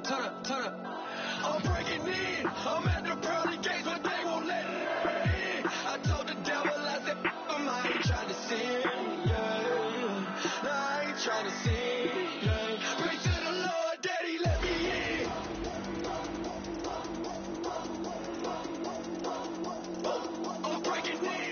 turn up. I'm breaking in. I'm at the pearly gates, but they won't let me in. I told the devil, I said, I ain't trying to sin, yeah. No, I ain't trying to sin, yeah. Pray to the Lord, Daddy, let me in. I'm breaking in.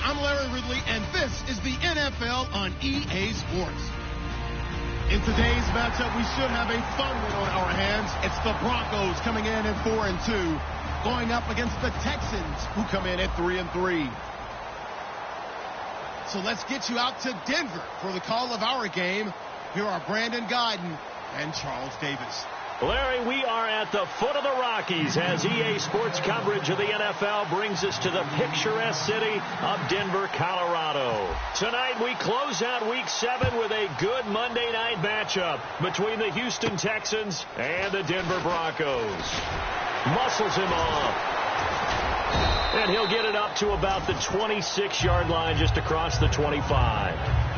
I'm Larry Ridley, and this is the NFL on EA Sports. In today's matchup, we should have a fun one on our hands. It's the Broncos coming in at 4-2, going up against the Texans, who come in at 3-3. So let's get you out to Denver for the call of our game. Here are Brandon Guyton and Charles Davis. Larry, we are at the foot of the Rockies as EA Sports coverage of the NFL brings us to the picturesque city of Denver, Colorado. Tonight, we close out Week 7 with a good Monday night matchup between the Houston Texans and the Denver Broncos. Muscles him off. And he'll get it up to about the 26-yard line just across the 25.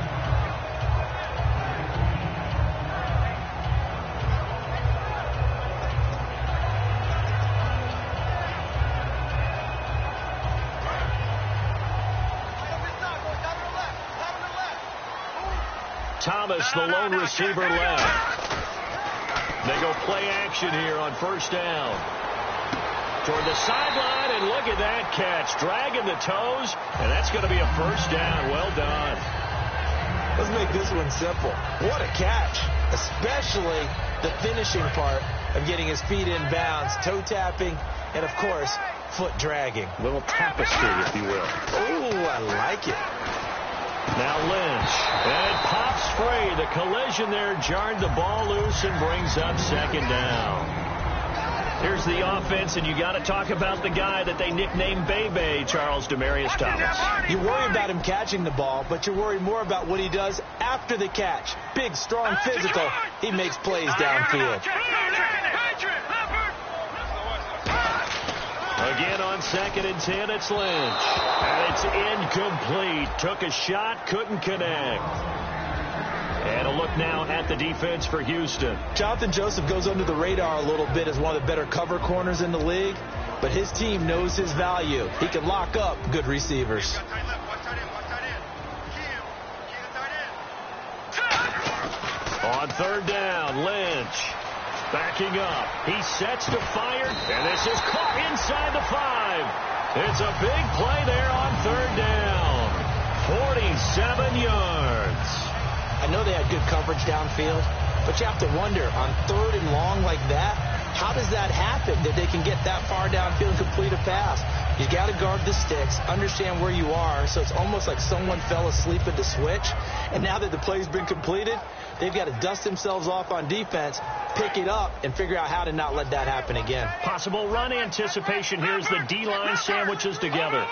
Thomas, the lone receiver, left. They go play action here on first down. Toward the sideline, and look at that catch. Dragging the toes, and that's going to be a first down. Well done. Let's make this one simple. What a catch, especially the finishing part of getting his feet in bounds, toe tapping, and, of course, foot dragging. A little tapestry, if you will. Oh, I like it. Now Lynch, and it pops free. The collision there jarred the ball loose and brings up second down. Here's the offense, and you got to talk about the guy that they nicknamed Bebe, Charles Demarius Thomas. You worry about him catching the ball, but you're worried more about what he does after the catch. Big, strong, physical. He makes plays downfield. Again on 2nd and 10, it's Lynch. And it's incomplete. Took a shot, couldn't connect. And a look now at the defense for Houston. Jonathan Joseph goes under the radar a little bit as one of the better cover corners in the league, but his team knows his value. He can lock up good receivers. On 3rd down, Lynch backing up. He sets to fire, and this is caught inside the 5. It's a big play there on 3rd down. 47 yards. I know they had good coverage downfield, but you have to wonder, on 3rd and long like that, how does that happen that they can get that far downfield and complete a pass? You got to guard the sticks, understand where you are, so it's almost like someone fell asleep at the switch, and now that the play's been completed, they've got to dust themselves off on defense, pick it up, and figure out how to not let that happen again. Possible run anticipation. Here's the D-line sandwiches together.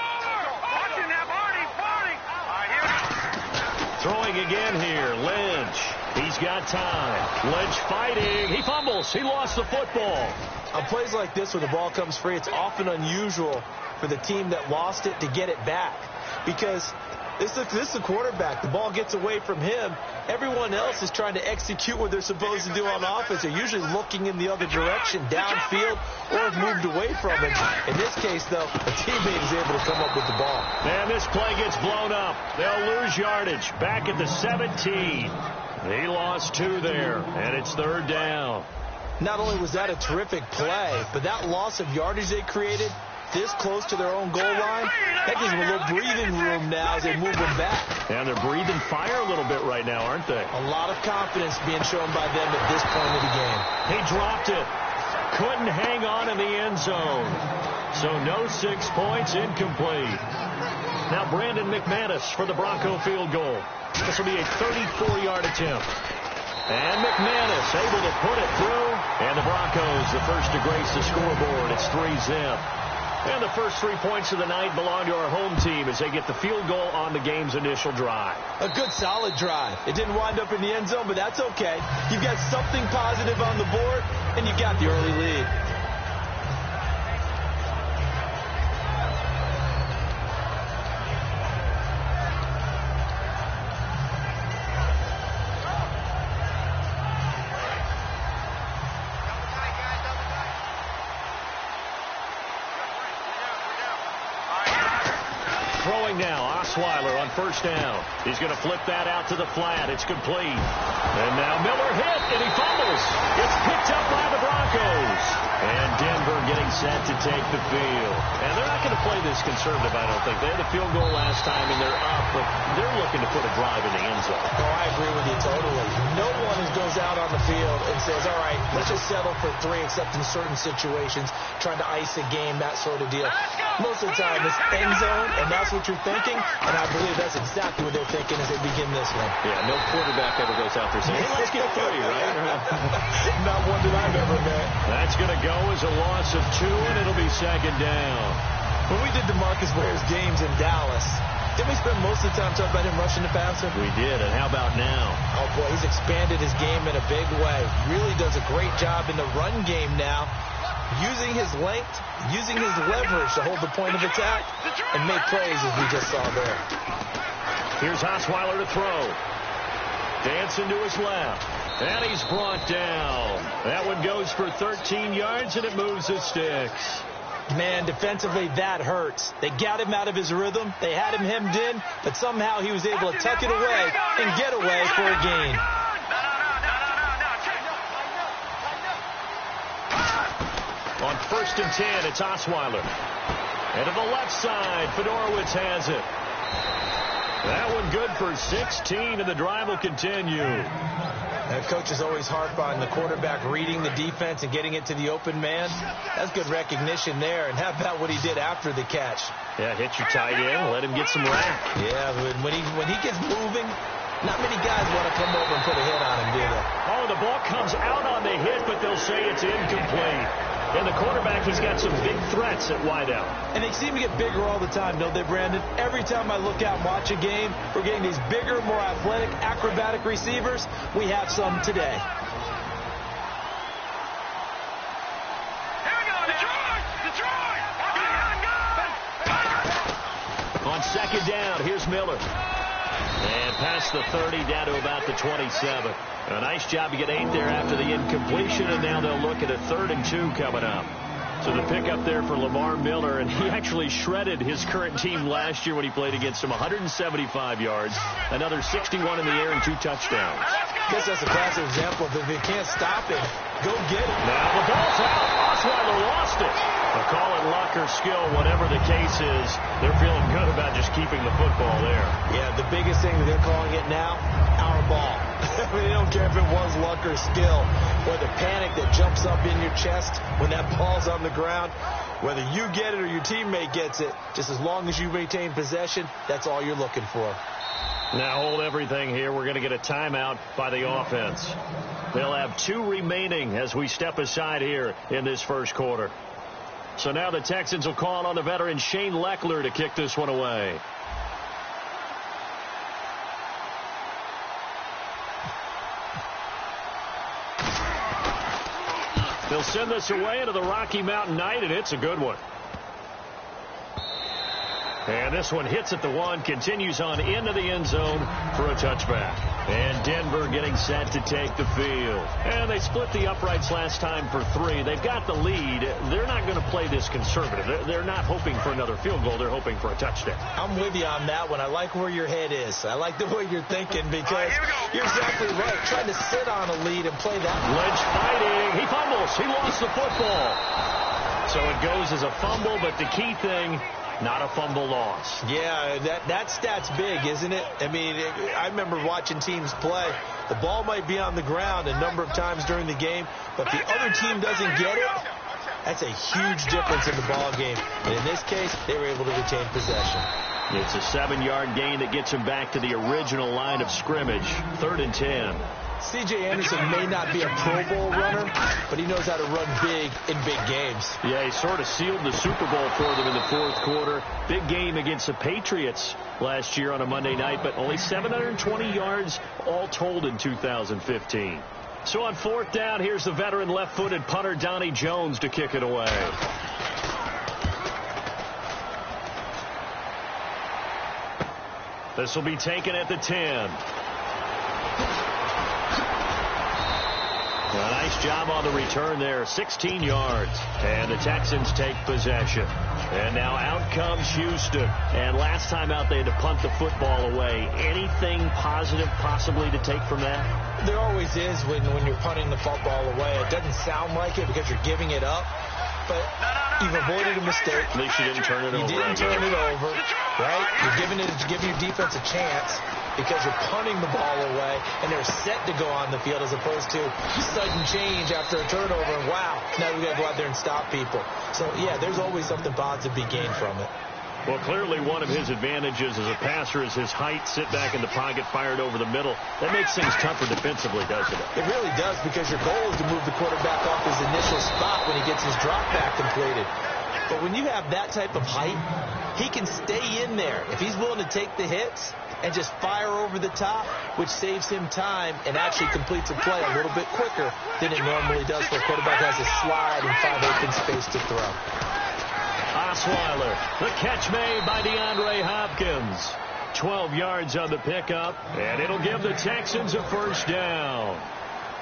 Throwing again here, Lynch. He's got time. Lynch fighting. He fumbles. He lost the football. On plays like this where the ball comes free, it's often unusual for the team that lost it to get it back, because this is the quarterback. The ball gets away from him. Everyone else is trying to execute what they're supposed to do on offense. They're usually looking in the other direction, downfield, or have moved away from it. In this case, though, a teammate is able to come up with the ball. And this play gets blown up. They'll lose yardage. Back at the 17. He lost 2 there, and it's 3rd down. Not only was that a terrific play, but that loss of yardage they created this close to their own goal line, that gives them a little breathing room now as they move them back. And they're breathing fire a little bit right now, aren't they? A lot of confidence being shown by them at this point of the game. He dropped it. Couldn't hang on in the end zone. So no 6 points, incomplete. Now Brandon McManus for the Bronco field goal. This will be a 34-yard attempt. And McManus able to put it through. And the Broncos, the first to grace the scoreboard. It's 3-zip. And the first 3 points of the night belong to our home team as they get the field goal on the game's initial drive. A good, solid drive. It didn't wind up in the end zone, but that's okay. You've got something positive on the board, and you got the early lead. Throwing now, Osweiler on first down. He's going to flip that out to the flat. It's complete. And now Miller hit, and he fumbles. It's picked up by the Broncos. And Denver getting set to take the field. And they're not going to play this conservative, I don't think. They had a field goal last time, and they're up, but they're looking to put a drive in the end zone. Oh, I agree with you totally. No one goes out on the field and says, all right, let's just settle for 3, except in certain situations, trying to ice a game, that sort of deal. Most of the time, it's end zone, and that's what you're thinking, and I believe that's exactly what they're thinking as they begin this one. Yeah, no quarterback ever goes out there saying, hey, let's get 3, right? Not one that I've ever met. That's going to go as a loss of 2, and it'll be second down. When we did DeMarcus Ware's games in Dallas, didn't we spend most of the time talking about him rushing the passer? We did, and how about now? Oh, boy, he's expanded his game in a big way. Really does a great job in the run game now, using his length, using his leverage to hold the point of attack, and make plays as we just saw there. Here's Osweiler to throw. Dancing to his left. And he's brought down. That one goes for 13 yards, and it moves the sticks. Man, defensively, that hurts. They got him out of his rhythm. They had him hemmed in, but somehow he was able to tuck it away and get away for a gain. On 1st and 10, it's Osweiler. And to the left side, Fedorowicz has it. That one good for 16, and the drive will continue. And coaches always harp on the quarterback reading the defense and getting it to the open man. That's good recognition there. And how about what he did after the catch? Yeah, hit your tight end, let him get some rack. Yeah, when he gets moving, not many guys want to come over and put a hit on him, do they? Oh, the ball comes out on the hit, but they'll say it's incomplete. And the quarterback, he's got some big threats at wideout. And they seem to get bigger all the time, don't they, Brandon? Every time I look out and watch a game, we're getting these bigger, more athletic, acrobatic receivers. We have some today. Here we go, Detroit! On 2nd down, here's Miller. And past the 30, down to about the 27. A nice job to get 8 there after the incompletion, and now they'll look at a 3rd and 2 coming up. So the pickup there for Lamar Miller, and he actually shredded his current team last year when he played against them. 175 yards, another 61 in the air, and 2 touchdowns. I guess that's a classic example of if you can't stop it, go get it. Now the ball's out. Osweiler lost it. But call it luck or skill, whatever the case is, they're feeling good about just keeping the football there. Yeah, the biggest thing that they're calling it now, our ball. I mean, they don't care if it was luck or skill, or the panic that jumps up in your chest when that ball's on the ground. Whether you get it or your teammate gets it, just as long as you maintain possession, that's all you're looking for. Now hold everything here. We're going to get a timeout by the offense. They'll have 2 remaining as we step aside here in this first quarter. So now the Texans will call on the veteran Shane Leckler to kick this one away. They'll send this away into the Rocky Mountain Night, and it's a good one. And this one hits at the 1, continues on into the end zone for a touchback. And Denver getting set to take the field. And they split the uprights last time for 3. They've got the lead. They're not going to play this conservative. They're not hoping for another field goal. They're hoping for a touchdown. I'm with you on that one. I like where your head is. I like the way you're thinking because you're exactly right. Trying to sit on a lead and play that. Lynch fighting. He fumbles. He lost the football. So it goes as a fumble, but the key thing, not a fumble loss. Yeah, that stat's big, isn't it? I mean, I remember watching teams play. The ball might be on the ground a number of times during the game, but the other team doesn't get it. That's a huge difference in the ball game. And in this case, they were able to retain possession. It's a 7-yard gain that gets him back to the original line of scrimmage. 3rd and 10. C.J. Anderson may not be a Pro Bowl runner, but he knows how to run big in big games. Yeah, he sort of sealed the Super Bowl for them in the 4th quarter. Big game against the Patriots last year on a Monday night, but only 720 yards all told in 2015. So on 4th down, here's the veteran left-footed punter Donnie Jones to kick it away. This will be taken at the 10. A nice job on the return there, 16 yards. And the Texans take possession. And now out comes Houston. And last time out, they had to punt the football away. Anything positive possibly to take from that? There always is when you're punting the football away. It doesn't sound like it because you're giving it up. But you've avoided a mistake. At least you didn't turn it over. You didn't turn it over, right? You're giving your defense a chance because you're punting the ball away, and they're set to go on the field as opposed to sudden change after a turnover, and wow, now we've got to go out there and stop people. So, yeah, there's always something positive to be gained from it. Well, clearly one of his advantages as a passer is his height, sit back in the pocket, fired over the middle. That makes things tougher defensively, doesn't it? It really does, because your goal is to move the quarterback off his initial spot when he gets his drop back completed. But when you have that type of height, he can stay in there. If he's willing to take the hits and just fire over the top, which saves him time and actually completes a play a little bit quicker than it normally does where a quarterback has a slide and 5 open space to throw. Osweiler, the catch made by DeAndre Hopkins. 12 yards on the pickup, and it'll give the Texans a 1st down.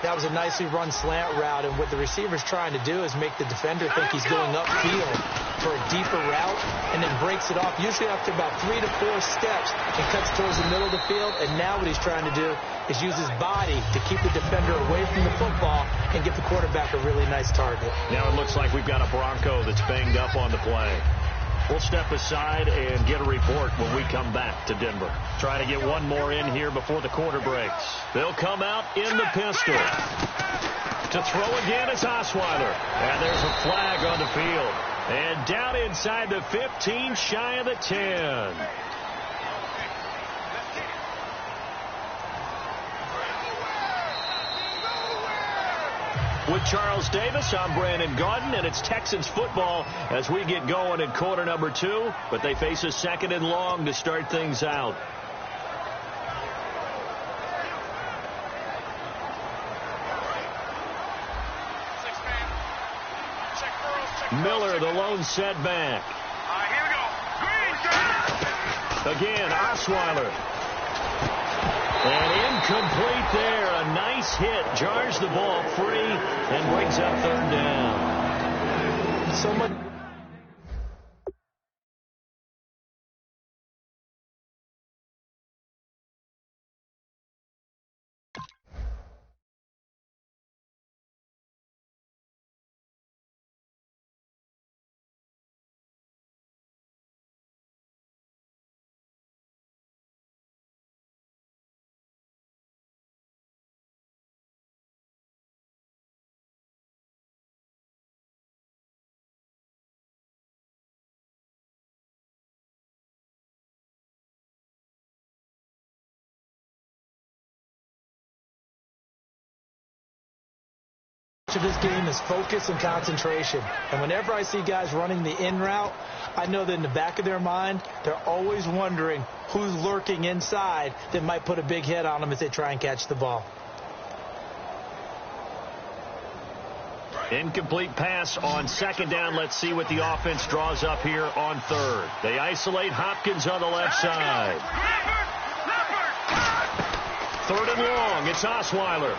That was a nicely run slant route, and what the receiver's trying to do is make the defender think he's going upfield for a deeper route, and then breaks it off, usually after about 3 to 4 steps, and cuts towards the middle of the field. And now what he's trying to do is use his body to keep the defender away from the football and get the quarterback a really nice target. Now it looks like we've got a Bronco that's banged up on the play. We'll step aside and get a report when we come back to Denver. Try to get one more in here before the quarter breaks. They'll come out in the pistol. To throw again is Osweiler. And there's a flag on the field. And down inside the 15, shy of the 10. With Charles Davis, I'm Brandon Gaudin, and it's Texans football as we get going in quarter number 2, but they face a 2nd and long to start things out. Miller, the lone setback. Again, Osweiler. And incomplete there. A nice hit. Jars the ball free and brings up 3rd down. So much. Of this game is focus and concentration, and whenever I see guys running the in route, I know that in the back of their mind they're always wondering who's lurking inside that might put a big hit on them as they try and catch the ball. Incomplete pass on 2nd down. Let's see what the offense draws up here on 3rd. They isolate Hopkins on the left side. 3rd and long. It's Osweiler.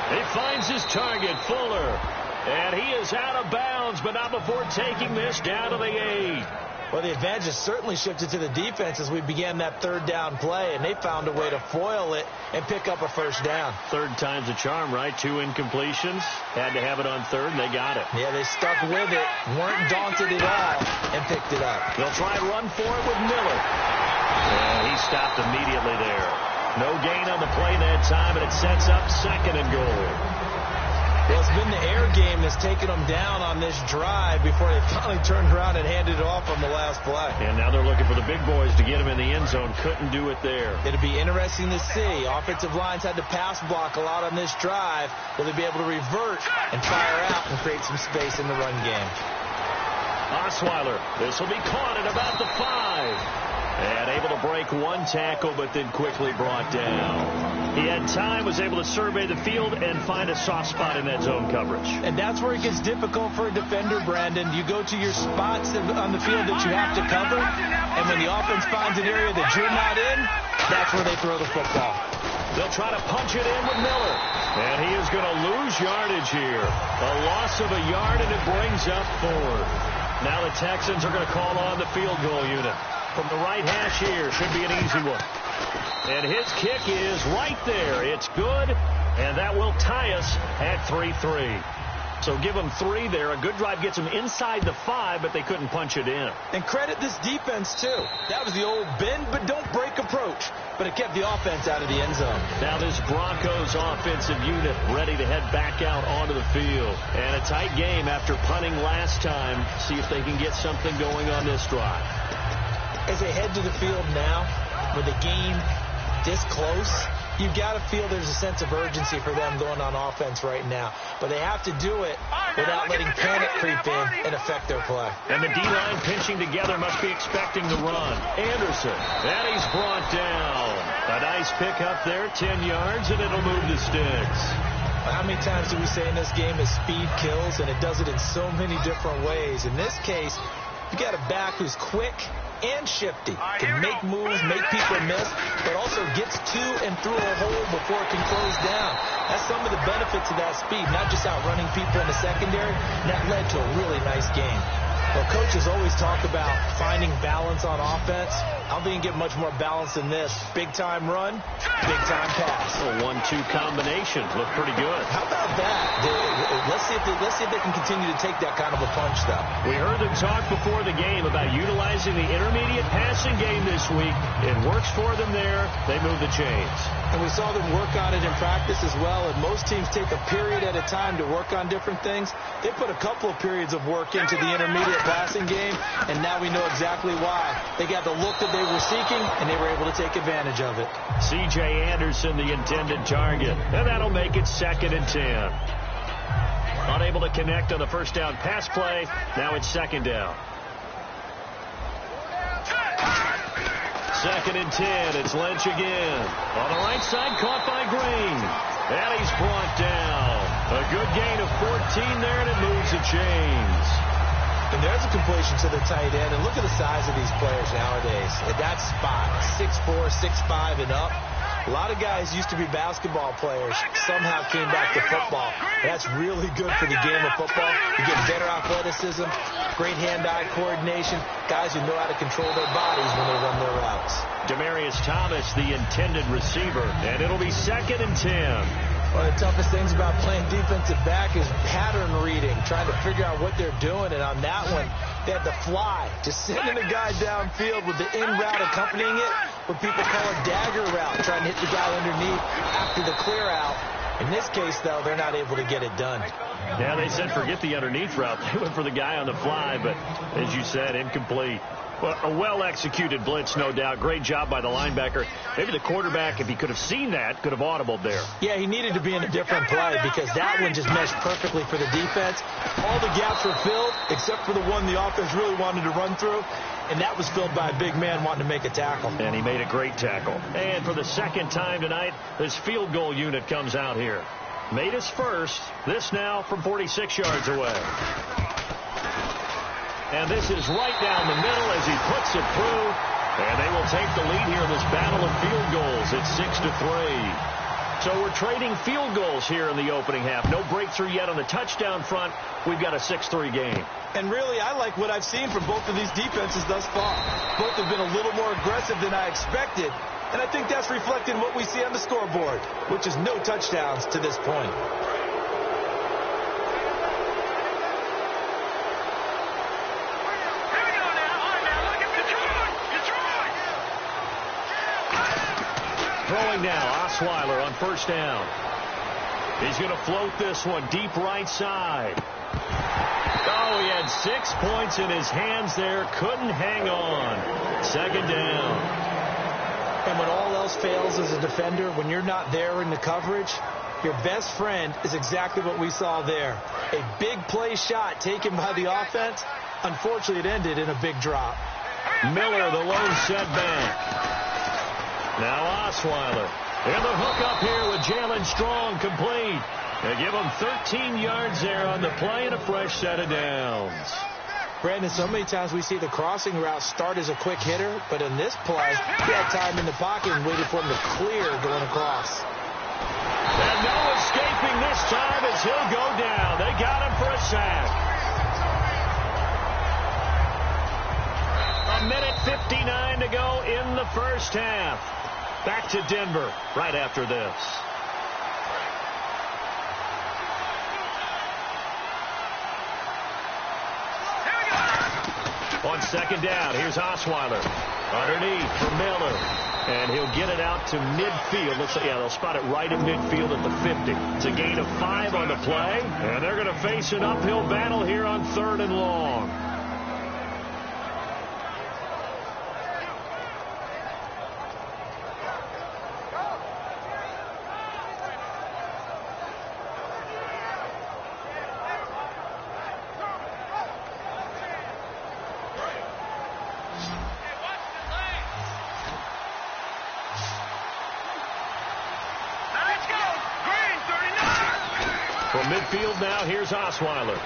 He finds his target, Fuller. And he is out of bounds, but not before taking this down to the 8. Well, the advantage has certainly shifted to the defense as we began that 3rd down play, and they found a way to foil it and pick up a 1st down. 3rd time's a charm, right? 2 incompletions. Had to have it on 3rd, and they got it. Yeah, they stuck with it, weren't daunted at all, and picked it up. They'll try and run for it with Miller. And he stopped immediately there. No gain on the play that time, and it sets up 2nd and goal. Well, it's been the air game that's taken them down on this drive before they finally turned around and handed it off on the last play. And now they're looking for the big boys to get them in the end zone. Couldn't do it there. It'll be interesting to see. Offensive lines had to pass block a lot on this drive. Will they be able to revert and fire out and create some space in the run game? Osweiler, this will be caught at about the 5. And able to break one tackle, but then quickly brought down. He had time, was able to survey the field and find a soft spot in that zone coverage. And that's where it gets difficult for a defender, Brandon. You go to your spots on the field that you have to cover, and when the offense finds an area that you're not in, that's where they throw the football. They'll try to punch it in with Miller. And he is going to lose yardage here. A loss of a yard, and it brings up 4th. Now the Texans are going to call on the field goal unit. From the right hash here, should be an easy one. And his kick is right there. It's good, and that will tie us at 3-3. So give them 3 there. A good drive gets them inside the 5, but they couldn't punch it in. And credit this defense, too. That was the old bend but don't break approach, but it kept the offense out of the end zone. Now this Broncos offensive unit ready to head back out onto the field. And a tight game after punting last time. See if they can get something going on this drive. As they head to the field now, with the game this close, you've got to feel there's a sense of urgency for them going on offense right now. But they have to do it without letting panic creep in and affect their play. And the D-line pinching together must be expecting the run. Anderson, and he's brought down. A nice pickup there, 10 yards, and it'll move the sticks. How many times do we say in this game is speed kills, and it does it in so many different ways. In this case, you got a back who's quick, and shifty. Can make moves, make people miss, but also gets to and through a hole before it can close down. That's some of the benefits of that speed, not just outrunning people in the secondary. And that led to a really nice game. Well, coaches always talk about finding balance on offense. I don't think you can get much more balance than this. Big-time run, big-time pass. A 1-2 combination. Look pretty good. How about that? Let's see if they can continue to take that kind of a punch, though. We heard them talk before the game about utilizing the intermediate passing game this week. It works for them there. They move the chains. And we saw them work on it in practice as well. And most teams take a period at a time to work on different things. They put a couple of periods of work into the intermediate passing game, and now we know exactly why. They got the look that they were seeking, and they were able to take advantage of it. C.J. Anderson, the intended target. And that'll make it 2nd and 10. Unable to connect on the first down pass play. Now it's 2nd down. 2nd and 10. It's Lynch again. On the right side, caught by Green. And he's brought down. A good gain of 14 there, and it moves the chains. And there's a completion to the tight end. And look at the size of these players nowadays. At that spot, 6'4", 6'5", and up. A lot of guys used to be basketball players, somehow came back to football. That's really good for the game of football. You get better athleticism, great hand-eye coordination, guys who know how to control their bodies when they run their routes. Demaryius Thomas, the intended receiver, and it'll be 2nd and 10. One of the toughest things about playing defensive back is pattern reading, trying to figure out what they're doing. And on that one, they had to fly, just sending the guy downfield with the in route accompanying it, what people call a dagger route, trying to hit the guy underneath after the clear out. In this case, though, they're not able to get it done. Yeah, they said forget the underneath route. They went for the guy on the fly, but as you said, incomplete. Well, a well-executed blitz, no doubt. Great job by the linebacker. Maybe the quarterback, if he could have seen that, could have audibled there. Yeah, he needed to be in a different play because that one just meshed perfectly for the defense. All the gaps were filled except for the one the offense really wanted to run through, and that was filled by a big man wanting to make a tackle. And he made a great tackle. And for the 2nd time tonight, this field goal unit comes out here. Made his first. This now from 46 yards away. And this is right down the middle as he puts it through. And they will take the lead here in this battle of field goals. It's 6-3. So we're trading field goals here in the opening half. No breakthrough yet on the touchdown front. We've got a 6-3 game. And really, I like what I've seen from both of these defenses thus far. Both have been a little more aggressive than I expected. And I think that's reflected in what we see on the scoreboard, which is no touchdowns to this point. Throwing now, Osweiler on first down. He's going to float this one deep right side. Oh, he had 6 points in his hands there. Couldn't hang on. 2nd down. And when all else fails as a defender, when you're not there in the coverage, your best friend is exactly what we saw there. A big play shot taken by the offense. Unfortunately, it ended in a big drop. Miller, the lone setback. Now Osweiler. And the hook up here with Jalen Strong complete. They give him 13 yards there on the play and a fresh set of downs. Brandon, so many times we see the crossing route start as a quick hitter, but in this play, he had time in the pocket and waited for him to clear going across. And no escaping this time as he'll go down. They got him for a sack. A minute 59 to go in the first half. Back to Denver right after this. On 2nd down, here's Osweiler. Underneath for Miller. And he'll get it out to midfield. Let's say, yeah, they'll spot it right in midfield at the 50. It's a gain of 5 on the play. And they're going to face an uphill battle here on 3rd and long. From midfield now, here's Osweiler.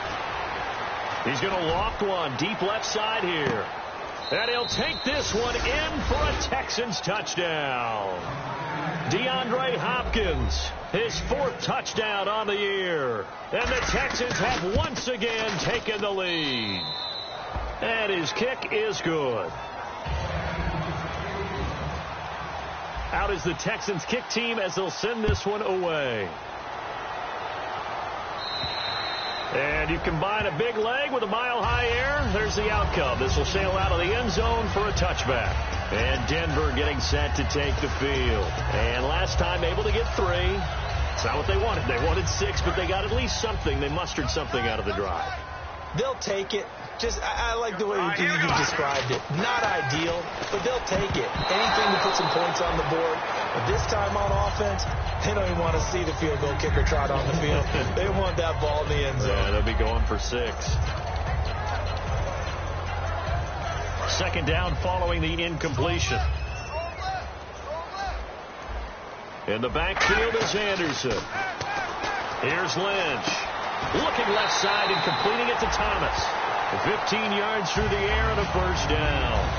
He's going to loft one deep left side here. And he'll take this one in for a Texans touchdown. DeAndre Hopkins, his 4th touchdown on the year. And the Texans have once again taken the lead. And his kick is good. Out is the Texans kick team as they'll send this one away. And you combine a big leg with a mile-high air, there's the outcome. This will sail out of the end zone for a touchback. And Denver getting set to take the field. And last time able to get 3. It's not what they wanted. They wanted 6, but they got at least something. They mustered something out of the drive. They'll take it. I like the way you described it. Not ideal, but they'll take it. Anything to put some points on the board. But this time on offense, they don't even want to see the field goal kicker trot on the field. They want that ball in the end zone. Yeah, they'll be going for 6. Second down following the incompletion. In the backfield is Anderson. Here's Lynch. Looking left side and completing it to Thomas. 15 yards through the air and a first down.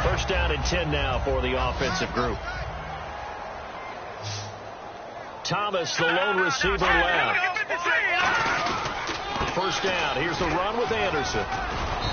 First down and 10 now for the offensive group. Thomas, the lone receiver, left. First down. Here's the run with Anderson.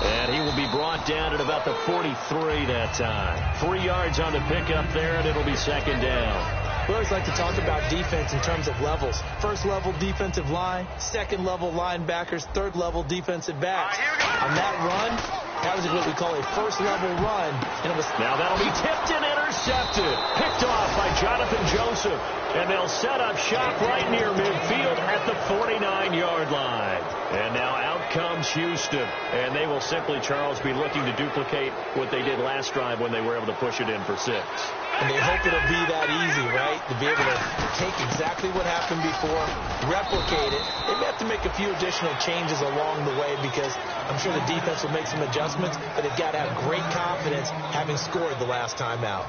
And he will be brought down at about the 43 that time. 3 yards on the pickup there, and it'll be second down. We always like to talk about defense in terms of levels. First level defensive line, second level linebackers, third level defensive backs. On that run, that was what we call a first level run. And it was now that'll be tipped and intercepted. Picked off by Jonathan Joseph. And they'll set up shop right near midfield at the 49-yard line. And now out comes Houston. And they will simply, Charles, be looking to duplicate what they did last drive when they were able to push it in for 6. And they hope it'll be that easy, right? To be able to take exactly what happened before, replicate it. They may have to make a few additional changes along the way because I'm sure the defense will make some adjustments, but they've got to have great confidence having scored the last time out.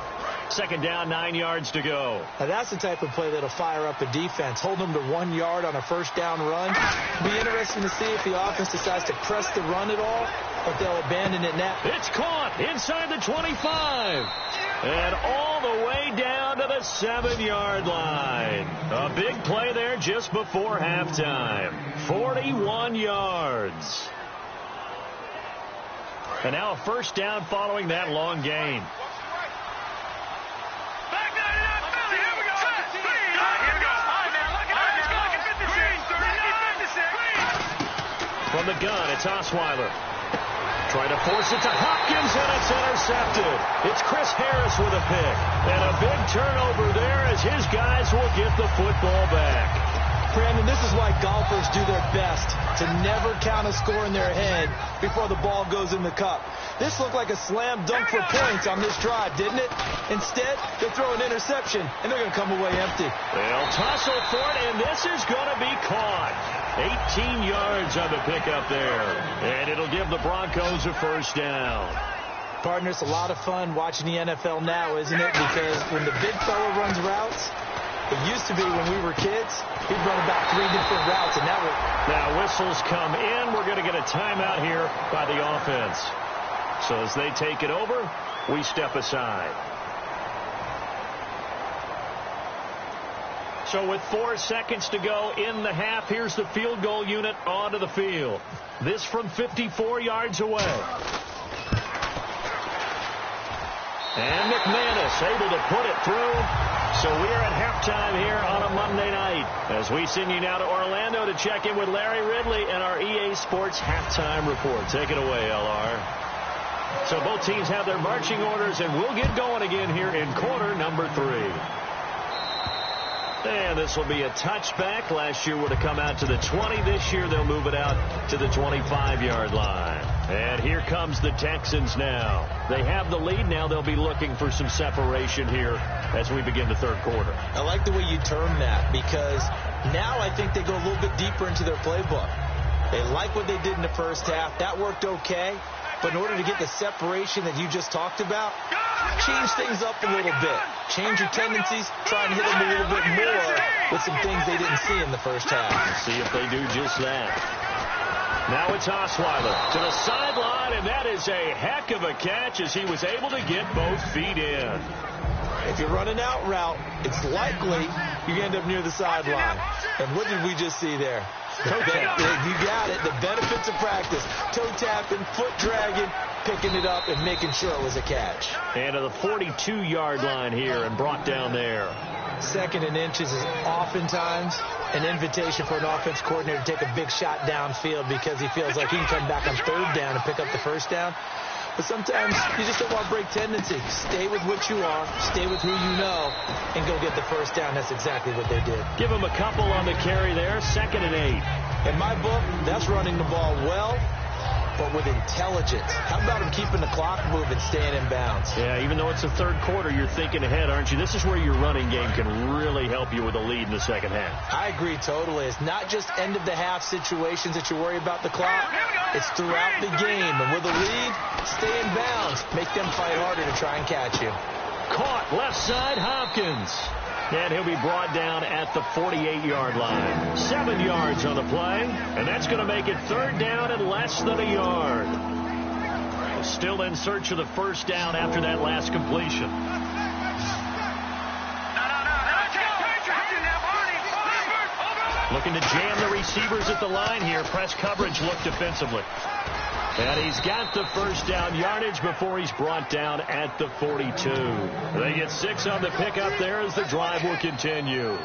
Second down, 9 yards to go. Now that's the type of play that'll fire up a defense. Hold them to 1 yard on a first down run. Be interesting to see if the offense decides to press the run at all, or if they'll abandon it now. It's caught inside the 25. And all the way down to the 7-yard line. A big play there just before halftime. 41 yards. And now a first down following that long gain. From the gun, it's Osweiler. Trying to force it to Hopkins, and it's intercepted. It's Chris Harris with a pick. And a big turnover there as his guys will get the football back. Brandon, this is why golfers do their best to never count a score in their head before the ball goes in the cup. This looked like a slam dunk for points on this drive, didn't it? Instead, they throw an interception, and they're going to come away empty. They'll tussle for it, and this is going to be caught. 18 yards on the pickup there. And it'll give the Broncos a first down. Partner, it's a lot of fun watching the NFL now, isn't it? Because when the big fella runs routes, it used to be when we were kids, he'd run about 3 different routes, and now whistles come in. We're going to get a timeout here by the offense. So as they take it over, we step aside. So with 4 seconds to go in the half, here's the field goal unit onto the field. This from 54 yards away. And McManus able to put it through. So we're at halftime here on a Monday night as we send you now to Orlando to check in with Larry Ridley and our EA Sports halftime report. Take it away, LR. So both teams have their marching orders, and we'll get going again here in quarter number 3. And this will be a touchback. Last year would have come out to the 20. This year they'll move it out to the 25-yard line. And here comes the Texans now. They have the lead. Now they'll be looking for some separation here as we begin the third quarter. I like the way you term that because now I think they go a little bit deeper into their playbook. They like what they did in the first half. That worked okay. But in order to get the separation that you just talked about, change things up a little bit. Change your tendencies, try and hit them a little bit more with some things they didn't see in the first half. See if they do just that. Now it's Osweiler to the sideline, and that is a heck of a catch as he was able to get both feet in. If you're running out route, it's likely you end up near the sideline. And what did we just see there? Toe tap. You got it. The benefits of practice. Toe tapping, foot dragging, picking it up, and making sure it was a catch. And to the 42-yard line here and brought down there. 2nd and inches is oftentimes an invitation for an offense coordinator to take a big shot downfield because he feels like he can come back on 3rd down and pick up the 1st down. But sometimes you just don't want to break tendency. Stay with what you are, stay with who you know, and go get the 1st down. That's exactly what they did. Give him a couple on the carry there, 2nd and 8. In my book, that's running the ball well, but with intelligence. How about him keeping the clock moving, staying in bounds? Yeah, even though it's the 3rd quarter, you're thinking ahead, aren't you? This is where your running game can really help you with a lead in the 2nd half. I agree totally. It's not just end-of-the-half situations that you worry about the clock. It's throughout the game. And with a lead, stay in bounds. Make them fight harder to try and catch you. Caught left side, Hopkins. And he'll be brought down at the 48-yard line. 7 yards on the play, and that's going to make it 3rd down and less than a yard. Still in search of the 1st down after that last completion. Looking to jam the receivers at the line here. Press coverage look defensively. And he's got the 1st down yardage before he's brought down at the 42. They get 6 on the pickup there as the drive will continue.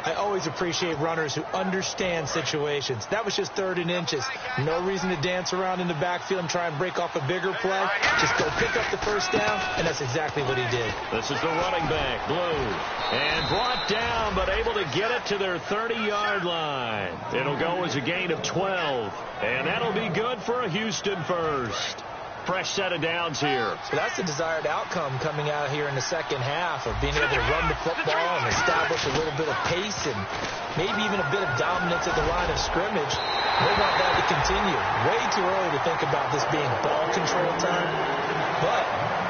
I always appreciate runners who understand situations. That was just 3rd and inches. No reason to dance around in the backfield and try and break off a bigger play. Just go pick up the 1st down, and that's exactly what he did. This is the running back, Blue. And brought down, but able to get it to their 30-yard line. It'll go as a gain of 12. And that'll be good for a Houston 1st. Fresh set of downs here. So that's the desired outcome coming out here in the 2nd half of being able to run the football and establish a little bit of pace and maybe even a bit of dominance at the line of scrimmage. They want that to continue. Way too early to think about this being ball control time. But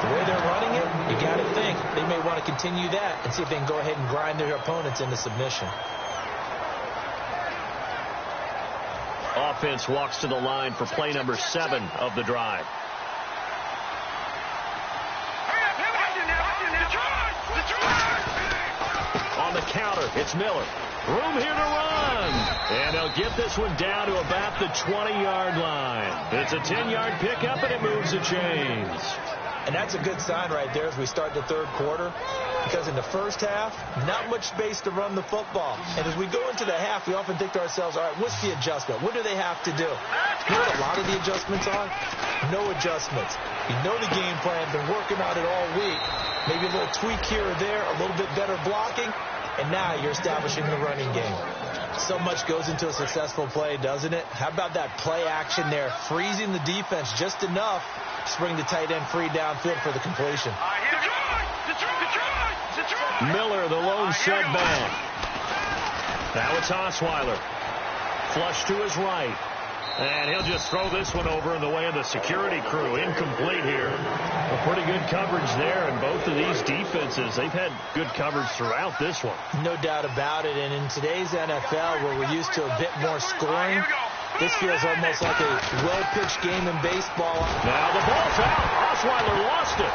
the way they're running it, you got to think they may want to continue that and see if they can go ahead and grind their opponents into submission. Offense walks to the line for play number 7 of the drive. On the counter, it's Miller. Room here to run. And they'll get this one down to about the 20-yard line. It's a 10-yard pickup, and it moves the chains. And that's a good sign right there as we start the 3rd quarter. Because in the 1st half, not much space to run the football. And as we go into the half, we often think to ourselves, all right, what's the adjustment? What do they have to do? You know what a lot of the adjustments are? No adjustments. You know the game plan, been working on it all week. Maybe a little tweak here or there, a little bit better blocking, and now you're establishing the running game. So much goes into a successful play, doesn't it? How about that play action there, freezing the defense just enough to bring the tight end free downfield for the completion. Miller, the lone setback. Now it's Osweiler. Flush to his right. And he'll just throw this one over in the way of the security crew. Incomplete here. A pretty good coverage there, and both of these defenses, they've had good coverage throughout this one. No doubt about it, and in today's NFL, where we're used to a bit more scoring, this feels almost like a well-pitched game in baseball. Now the ball's out. Osweiler lost it.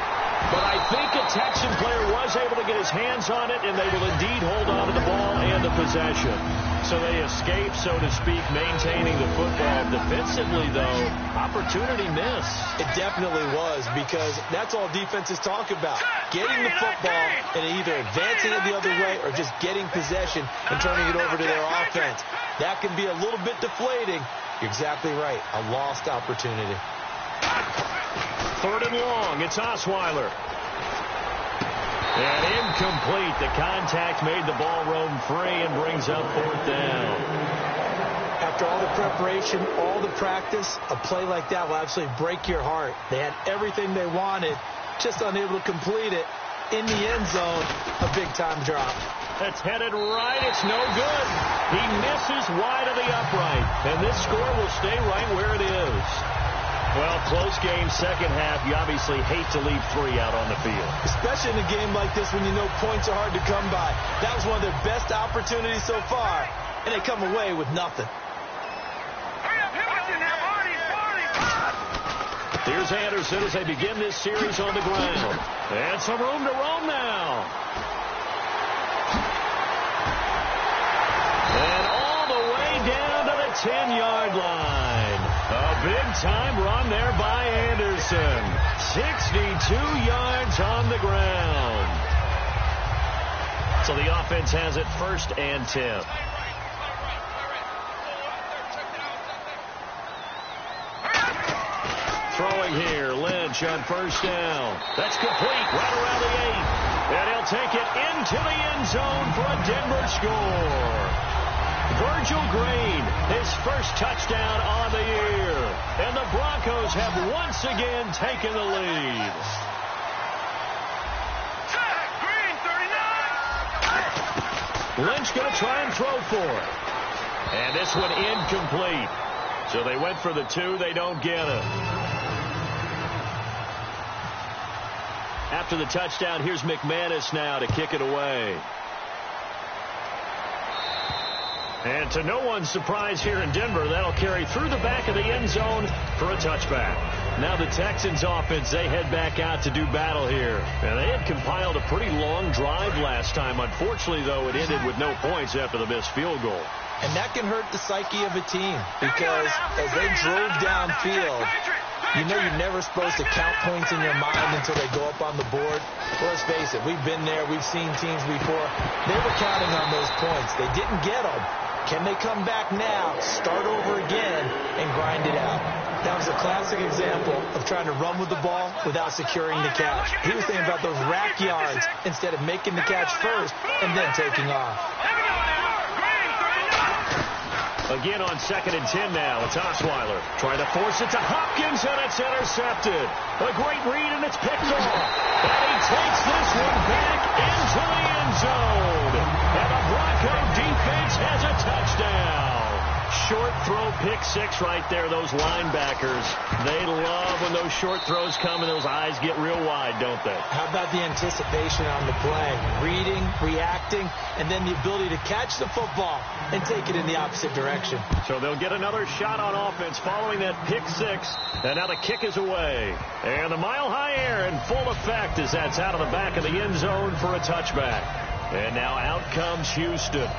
But I think a Texan player was able to get his hands on it, and they will indeed hold on to the ball and the possession. So they escape, so to speak, maintaining the football. Defensively, though, opportunity missed. It definitely was, because that's all defenses talk about. Getting the football and either advancing it the other way or just getting possession and turning it over to their offense. That can be a little bit deflating. You're exactly right. A lost opportunity. 3rd and long. It's Osweiler. And incomplete. The contact made the ball roam free and brings up 4th down. After all the preparation, all the practice, a play like that will absolutely break your heart. They had everything they wanted, just unable to complete it. In the end zone, a big-time drop. It's headed right. It's no good. He misses wide of the upright. And this score will stay right where it is. Well, close game, second half. You obviously hate to leave 3 out on the field. Especially in a game like this when you know points are hard to come by. That was one of their best opportunities so far, and they come away with nothing. Here's Anderson as they begin this series on the ground. And some room to roam now. And all the way down to the 10-yard line. A big-time run there by Anderson. 62 yards on the ground. So the offense has it 1st and 10. Throwing here, Lynch on 1st down. That's complete right around the 8. And he'll take it into the end zone for a Denver score. Virgil Green, his first touchdown on the year. And the Broncos have once again taken the lead. Lynch going to try and throw for it. And this one incomplete. So they went for the 2. They don't get it. After the touchdown, here's McManus now to kick it away. And to no one's surprise here in Denver, that'll carry through the back of the end zone for a touchback. Now the Texans offense, they head back out to do battle here. And they had compiled a pretty long drive last time. Unfortunately, though, it ended with no points after the missed field goal. And that can hurt the psyche of a team because as they drove downfield, you know you're never supposed to count points in your mind until they go up on the board. Well, let's face it, we've been there. We've seen teams before. They were counting on those points. They didn't get them. Can they come back now, start over again, and grind it out? That was a classic example of trying to run with the ball without securing the catch. He was thinking about those rack yards instead of making the catch first and then taking off. Again on 2nd and 10 now. It's Osweiler trying to force it to Hopkins, and it's intercepted. A great read, and it's picked off. And he takes this one back into the end zone. And the Bronco defense has a touchdown. Short throw, pick 6 right there. Those linebackers, they love when those short throws come and those eyes get real wide, don't they? How about the anticipation on the play? Reading, reacting, and then the ability to catch the football and take it in the opposite direction. So they'll get another shot on offense following that pick 6. And now the kick is away. And the mile-high air in full effect as that's out of the back of the end zone for a touchback. And now out comes Houston.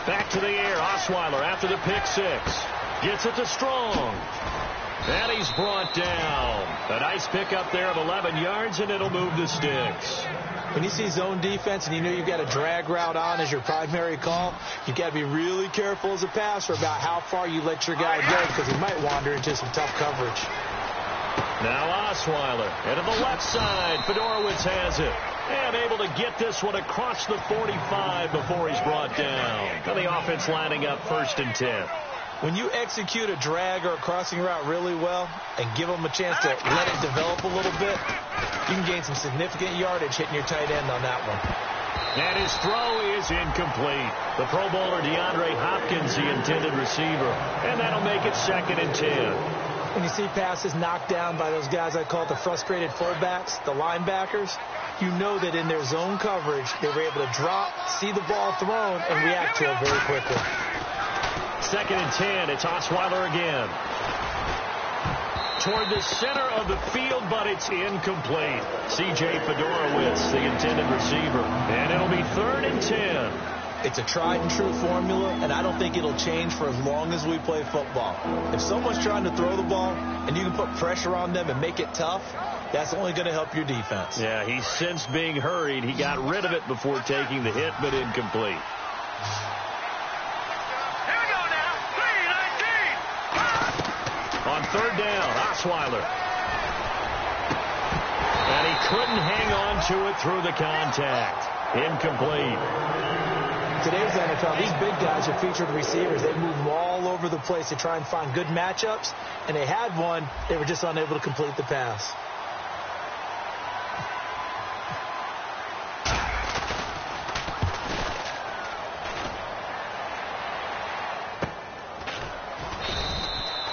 Back to the air. Osweiler after the pick 6. Gets it to Strong. And he's brought down. A nice pickup there of 11 yards, and it'll move the sticks. When you see zone defense and you know you've got a drag route on as your primary call, you've got to be really careful as a passer about how far you let your guy go because he might wander into some tough coverage. Now Osweiler. And to the left side, Fedorowicz has it. And able to get this one across the 45 before he's brought down. And the offense lining up 1st and 10. When you execute a drag or a crossing route really well and give them a chance to let it develop a little bit, you can gain some significant yardage hitting your tight end on that one. And his throw is incomplete. The Pro Bowler DeAndre Hopkins, the intended receiver. And that'll make it 2nd and 10. When you see passes knocked down by those guys I call the frustrated fullbacks, the linebackers, you know that in their zone coverage, they were able to drop, see the ball thrown, and react to it very quickly. 2nd and 10. It's Osweiler again. Toward the center of the field, but it's incomplete. C.J. Fedorowicz, the intended receiver. And it'll be 3rd and 10. It's a tried-and-true formula, and I don't think it'll change for as long as we play football. If someone's trying to throw the ball and you can put pressure on them and make it tough, that's only going to help your defense. Yeah, he's since being hurried. He got rid of it before taking the hit, but incomplete. Here we go now. 3-19. On 3rd down, Osweiler. And he couldn't hang on to it through the contact. Incomplete. Today's NFL, these big guys are featured receivers. They move all over the place to try and find good matchups, and they had one. They were just unable to complete the pass.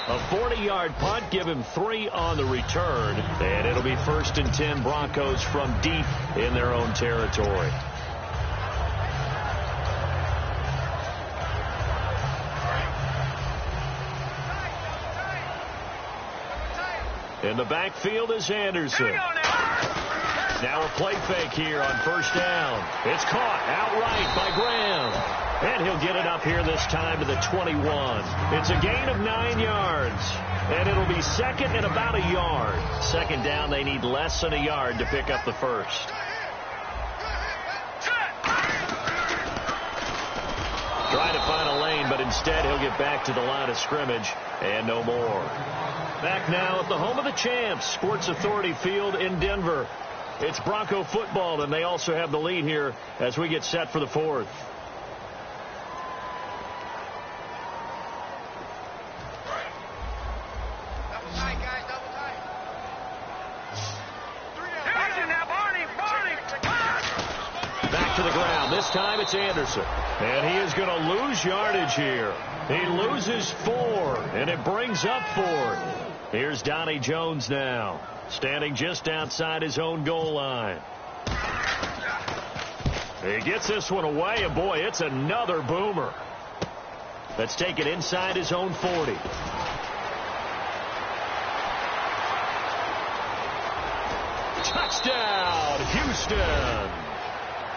A 40-yard punt, give him 3 on the return, and it'll be 1st and 10 Broncos from deep in their own territory. In the backfield is Anderson. Now a play fake here on 1st down. It's caught outright by Graham. And he'll get it up here this time to the 21. It's a gain of 9 yards. And it'll be 2nd and about a yard. 2nd down, they need less than a yard to pick up the first. Trying to find a lane, but instead he'll get back to the line of scrimmage and no more. Back now at the home of the champs, Sports Authority Field in Denver. It's Bronco football, and they also have the lead here as we get set for the 4th. Back to the ground. This time it's Anderson. And he is going to lose yardage here. He loses 4, and it brings up 4th. Here's Donnie Jones now, standing just outside his own goal line. He gets this one away, and boy, it's another boomer. That's taken inside his own 40. Touchdown, Houston.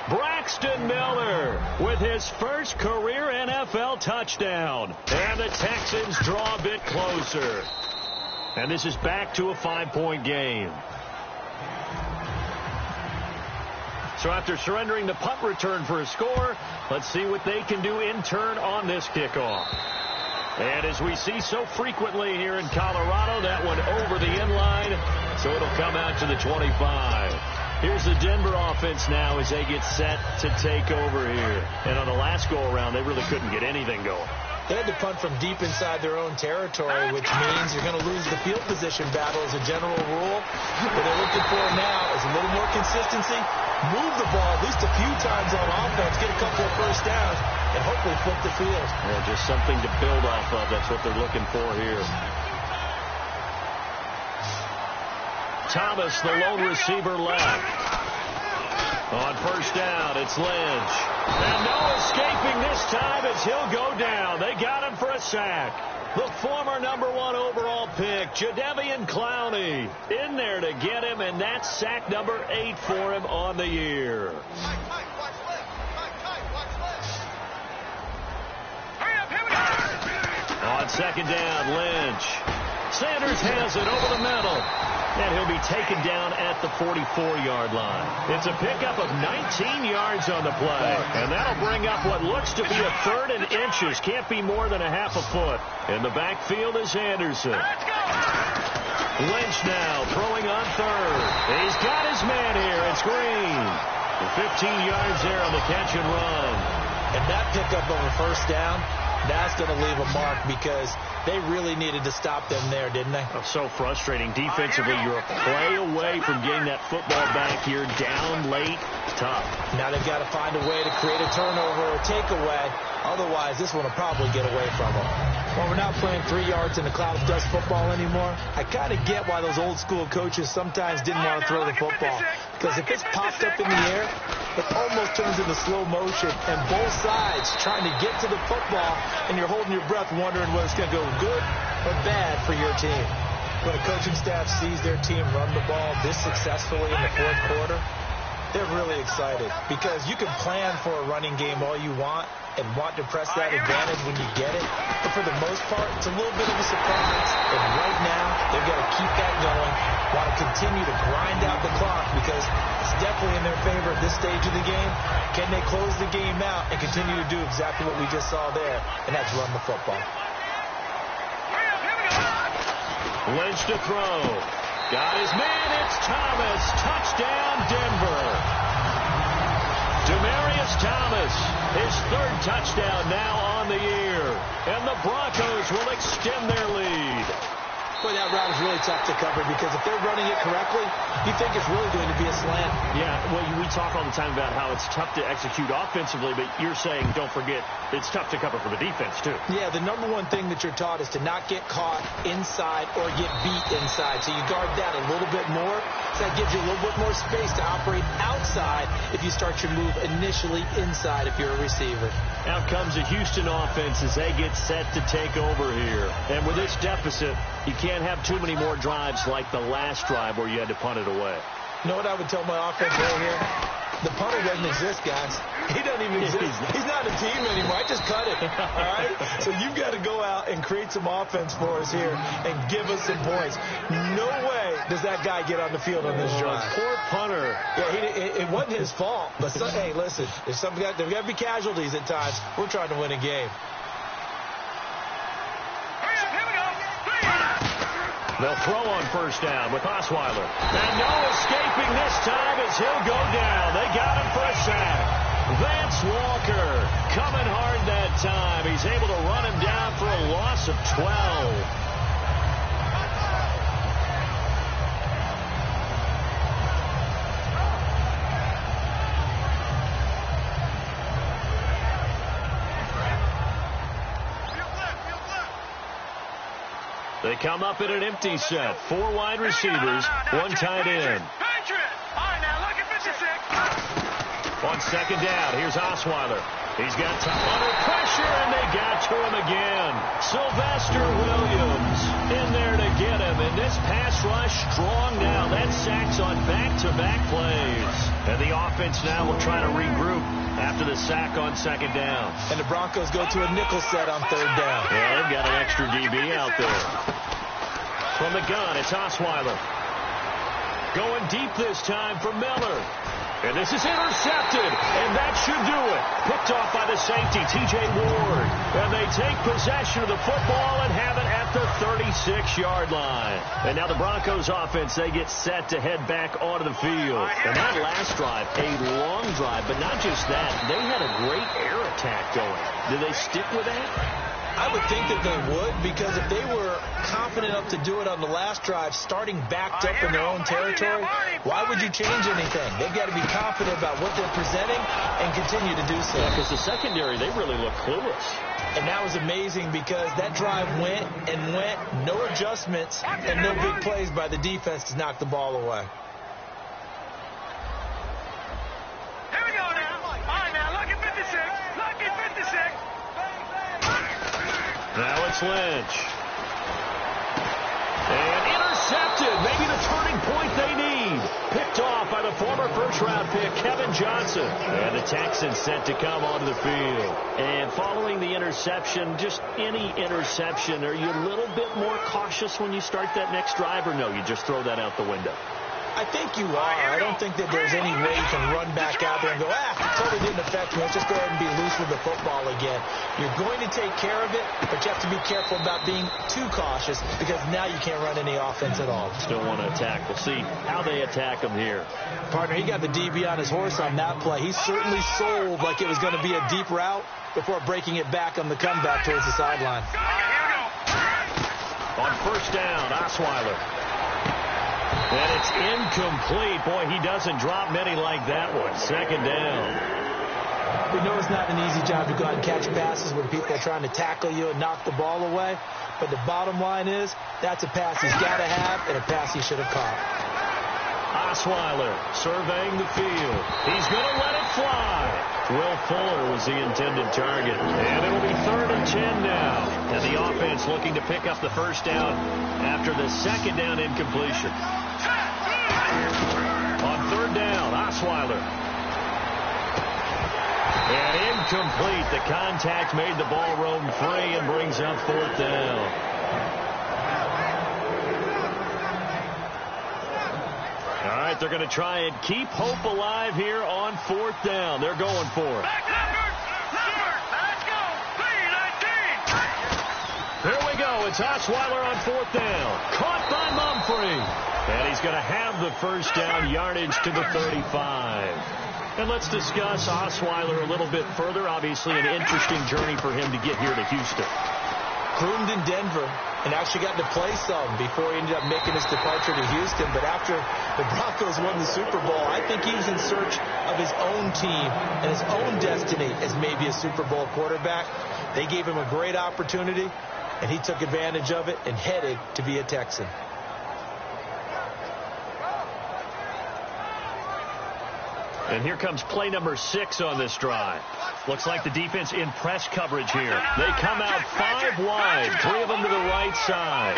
Braxton Miller with his first career NFL touchdown. And the Texans draw a bit closer. And this is back to a 5-point game. So after surrendering the punt return for a score, let's see what they can do in turn on this kickoff. And as we see so frequently here in Colorado, that one over the end line, so it'll come out to the 25. Here's the Denver offense now as they get set to take over here. And on the last go-around, they really couldn't get anything going. They had to punt from deep inside their own territory, which means you're going to lose the field position battle as a general rule. What they're looking for now is a little more consistency, move the ball at least a few times on offense, get a couple of first downs, and hopefully flip the field. Yeah, just something to build off of. That's what they're looking for here. Thomas, the lone receiver, left. On 1st down, it's Lynch. And no escaping this time as he'll go down. They got him for a sack. The former number 1 overall pick, Jadeveon Clowney, in there to get him, and that's sack number 8 for him on the year. On 2nd down, Lynch. Sanders has it over the middle. And he'll be taken down at the 44-yard line. It's a pickup of 19 yards on the play. And that'll bring up what looks to be a 3rd and inches. Can't be more than a half a foot. In the backfield is Anderson. Lynch now throwing on 3rd. He's got his man here. It's Green. 15 yards there on the catch and run. And that pickup over 1st down, that's going to leave a mark because they really needed to stop them there, didn't they? Oh, so frustrating. Defensively, you're a play away from getting that football back here. Down late, tough. Now they've got to find a way to create a turnover or a takeaway. Otherwise, this one will probably get away from them. Well, we're not playing 3 yards in a cloud of dust football anymore. I kind of get why those old school coaches sometimes didn't want to throw the football. Because if it's popped up in the air, it almost turns into slow motion. And both sides trying to get to the football, and you're holding your breath wondering whether it's going to go good or bad for your team. When a coaching staff sees their team run the ball this successfully in the 4th quarter, they're really excited. Because you can plan for a running game all you want and want to press that advantage when you get it. But for the most part, it's a little bit of a surprise. And right now, they've got to keep that going, want to continue to grind out the clock because it's definitely in their favor at this stage of the game. Can they close the game out and continue to do exactly what we just saw there, and that's run the football. Lynch to throw. Got his man. It's Thomas. Touchdown, Denver. Demaryius Thomas, his 3rd touchdown now on the year. And the Broncos will extend their lead. Boy, that route is really tough to cover because if they're running it correctly, you think it's really going to be a slant. Yeah, well, we talk all the time about how it's tough to execute offensively, but you're saying, don't forget, it's tough to cover for the defense, too. Yeah, the number one thing that you're taught is to not get caught inside or get beat inside. So you guard that a little bit more. So that gives you a little bit more space to operate outside if you start your move initially inside if you're a receiver. Out comes the Houston offense as they get set to take over here. And with this deficit, you can't have too many more drives like the last drive where you had to punt it away. You know what I would tell my offense right here? The punter doesn't exist, guys. He doesn't even exist. He's not a team anymore. I just cut it. All right? So you've got to go out and create some offense for us here and give us some points. No way does that guy get on the field on this drive. Poor punter. Yeah, it wasn't his fault. But, hey, listen, there's got to be casualties at times. We're trying to win a game. They'll throw on first down with Osweiler. And no escaping this time as he'll go down. They got him for a sack. Vance Walker coming hard that time. He's able to run him down for a loss of 12. They come up in an empty set. 4 wide receivers, 1 tight end. On second down, here's Osweiler. He's got time under pressure, and they got to him again. Sylvester Williams in there to get him. And this pass rush strong now. That sacks on back-to-back plays. And the offense now will try to regroup after the sack on second down. And the Broncos go to a nickel set on third down. Yeah, they've got an extra DB out there. From the gun, it's Osweiler. Going deep this time for Miller. And this is intercepted, and that should do it. Picked off by the safety, T.J. Ward. And they take possession of the football and have it at the 36-yard line. And now the Broncos offense, they get set to head back onto the field. And that last drive, a long drive, but not just that. They had a great air attack going. Did they stick with that? I would think that they would, because if they were confident enough to do it on the last drive, starting backed up in their own territory, why would you change anything? They've got to be confident about what they're presenting and continue to do so. Yeah, because the secondary, they really look clueless. And that was amazing because that drive went and went, no adjustments and no big plays by the defense to knock the ball away. Here we go now. All right, now, look at 56. Look at 56. Now it's Lynch. And intercepted. Maybe the turning point they need. Picked off by the former first-round pick, Kevin Johnson. And the Texans set to come onto the field. And following the interception, just any interception, are you a little bit more cautious when you start that next drive, or no, you just throw that out the window? I think you are. I don't think that there's any way you can run back out there and go, totally didn't affect me. Let's just go ahead and be loose with the football again. You're going to take care of it, but you have to be careful about being too cautious because now you can't run any offense at all. Still want to attack. We'll see how they attack them here. Partner, he got the DB on his horse on that play. He certainly sold like it was going to be a deep route before breaking it back on the comeback towards the sideline. On first down, Osweiler. And it's incomplete. Boy, he doesn't drop many like that one. Second down. We know it's not an easy job to go out and catch passes when people are trying to tackle you and knock the ball away. But the bottom line is, that's a pass he's got to have and a pass he should have caught. Osweiler surveying the field. He's going to let it fly. Will Fuller was the intended target. And it'll be 3rd and 10 now. And the offense looking to pick up the first down after the second down incompletion. On 3rd down, Osweiler. And incomplete. The contact made the ball roam free and brings up 4th down. All right, they're going to try and keep hope alive here on 4th down. They're going for it. Let's go. 3-19. Here we go. It's Osweiler on 4th down. Caught by Mumphrey. And he's going to have the first down, yardage to the 35. And let's discuss Osweiler a little bit further. Obviously, an interesting journey for him to get here to Houston. groomed in Denver and actually got to play some before he ended up making his departure to Houston. But after the Broncos won the Super Bowl, I think he was in search of his own team and his own destiny as maybe a Super Bowl quarterback. They gave him a great opportunity, and he took advantage of it and headed to be a Texan. And here comes play number 6 on this drive. Looks like the defense in press coverage here. They come out 5 wide, 3 of them to the right side.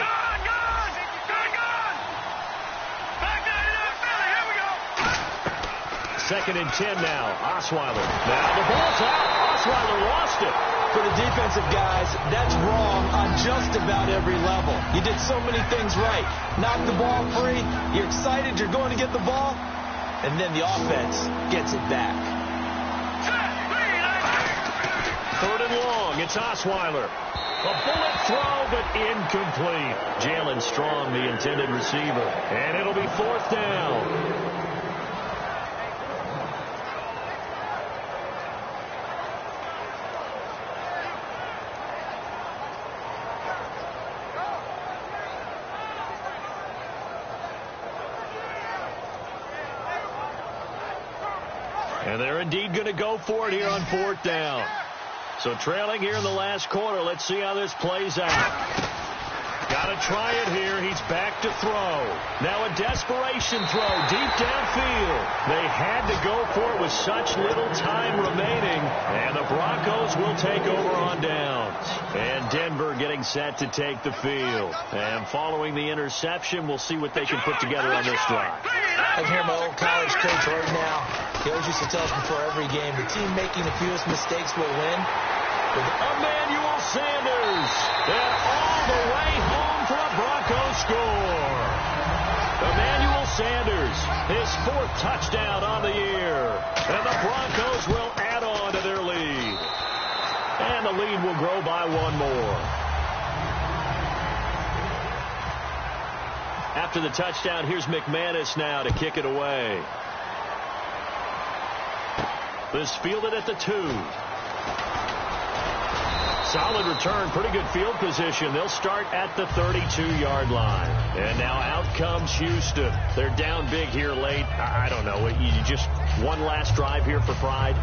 Second and 10 now. Osweiler. Now the ball's out. Osweiler lost it. For the defensive guys, that's wrong on just about every level. You did so many things right. Knock the ball free. You're excited you're going to get the ball. And then the offense gets it back. Third and long. It's Osweiler. A bullet throw, but incomplete. Jalen Strong, the intended receiver. And it'll be 4th down. And they're indeed going to go for it here on 4th down. So trailing here in the last quarter. Let's see how this plays out. Got to try it here. He's back to throw. Now a desperation throw deep downfield. They had to go for it with such little time remaining. And the Broncos will take over on downs. And Denver getting set to take the field. And following the interception, we'll see what they can put together on this drive. I can hear my old college coach right now. He always used to tell us before every game, the team making the fewest mistakes will win. Emmanuel Sanders. And all the way home for a Broncos score. Emmanuel Sanders, his 4th touchdown on the year. And the Broncos will add on to their lead. And the lead will grow by 1 more. After the touchdown, here's McManus now to kick it away. This fielded at the 2. Solid return, pretty good field position. They'll start at the 32-yard line. And now out comes Houston. They're down big here late. I don't know. You just one last drive here for pride?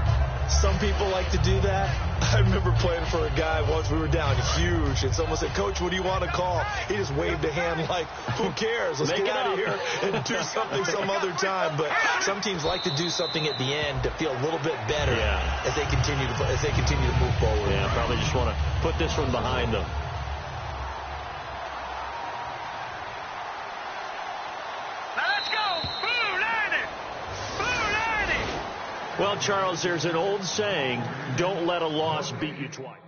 Some people like to do that. I remember playing for a guy once. We were down huge, and someone said, "Coach, what do you want to call?" He just waved a hand like, "Who cares? Let's get out of here and do something some other time." But some teams like to do something at the end to feel a little bit better as they continue to move forward. Yeah, probably just want to put this one behind them. Well, Charles, there's an old saying, don't let a loss beat you twice.